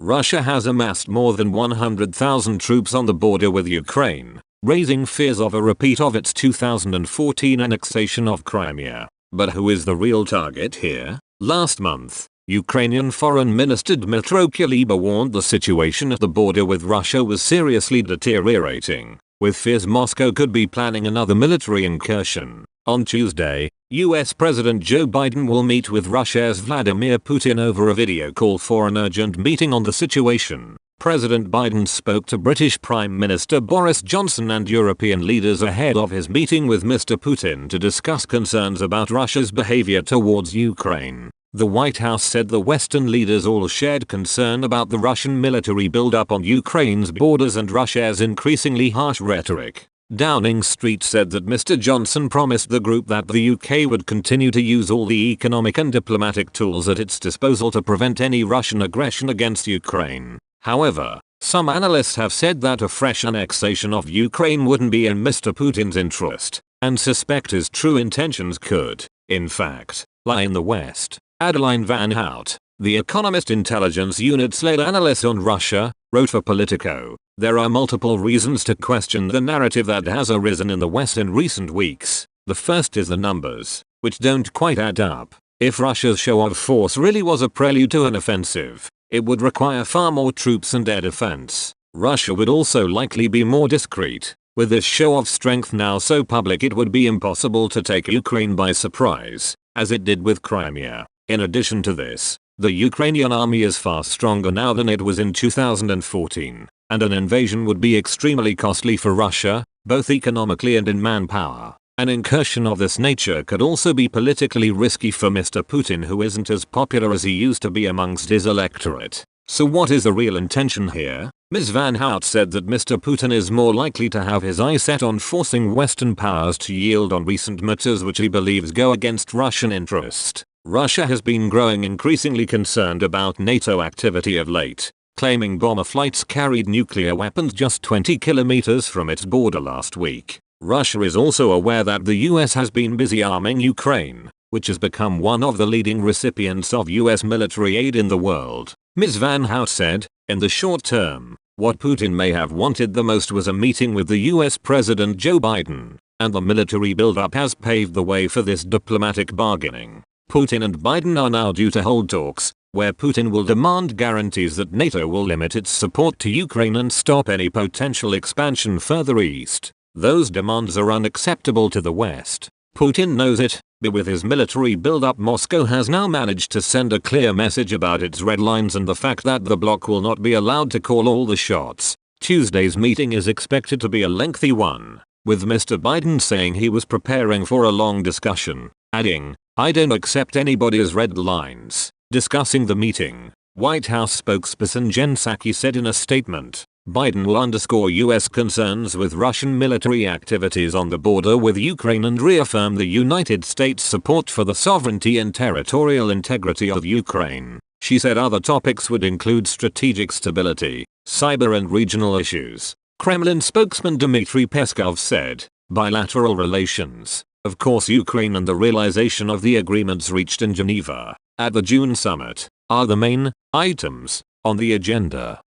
Russia has amassed more than 100,000 troops on the border with Ukraine, raising fears of a repeat of its 2014 annexation of Crimea. But who is the real target here? Last month, Ukrainian Foreign Minister Dmytro Kuleba warned the situation at the border with Russia was seriously deteriorating, with fears Moscow could be planning another military incursion. On Tuesday, US President Joe Biden will meet with Russia's Vladimir Putin over a video call for an urgent meeting on the situation. President Biden spoke to British Prime Minister Boris Johnson and European leaders ahead of his meeting with Mr. Putin to discuss concerns about Russia's behavior towards Ukraine. The White House said the Western leaders all shared concern about the Russian military buildup on Ukraine's borders and Russia's increasingly harsh rhetoric. Downing Street said that Mr. Johnson promised the group that the UK would continue to use all the economic and diplomatic tools at its disposal to prevent any Russian aggression against Ukraine. However, some analysts have said that a fresh annexation of Ukraine wouldn't be in Mr. Putin's interest, and suspect his true intentions could, in fact, lie in the West. Adeline Van Hout, the Economist intelligence unit's lead analyst on Russia, wrote for Politico, "There are multiple reasons to question the narrative that has arisen in the West in recent weeks. The first is the numbers, which don't quite add up. If Russia's show of force really was a prelude to an offensive, it would require far more troops and air defense. Russia would also likely be more discreet. With this show of strength now so public, it would be impossible to take Ukraine by surprise, as it did with Crimea. In addition to this, the Ukrainian army is far stronger now than it was in 2014, and an invasion would be extremely costly for Russia, both economically and in manpower. An incursion of this nature could also be politically risky for Mr. Putin, who isn't as popular as he used to be amongst his electorate. So what is the real intention here? Ms. Van Hout said that Mr. Putin is more likely to have his eye set on forcing Western powers to yield on recent matters which he believes go against Russian interest. Russia has been growing increasingly concerned about NATO activity of late, claiming bomber flights carried nuclear weapons just 20 kilometers from its border last week. Russia is also aware that the US has been busy arming Ukraine, which has become one of the leading recipients of US military aid in the world. Ms. Van Hout said, in the short term, what Putin may have wanted the most was a meeting with the US President Joe Biden, and the military buildup has paved the way for this diplomatic bargaining. Putin and Biden are now due to hold talks, where Putin will demand guarantees that NATO will limit its support to Ukraine and stop any potential expansion further east. Those demands are unacceptable to the West. Putin knows it, but with his military buildup, Moscow has now managed to send a clear message about its red lines and the fact that the bloc will not be allowed to call all the shots. Tuesday's meeting is expected to be a lengthy one, with Mr. Biden saying he was preparing for a long discussion, adding, "I don't accept anybody's red lines." Discussing the meeting, White House spokesperson Jen Psaki said in a statement, Biden will underscore US concerns with Russian military activities on the border with Ukraine and reaffirm the United States' support for the sovereignty and territorial integrity of Ukraine. She said other topics would include strategic stability, cyber and regional issues. Kremlin spokesman Dmitry Peskov said, bilateral relations, of course Ukraine and the realization of the agreements reached in Geneva at the June summit, are the main items on the agenda.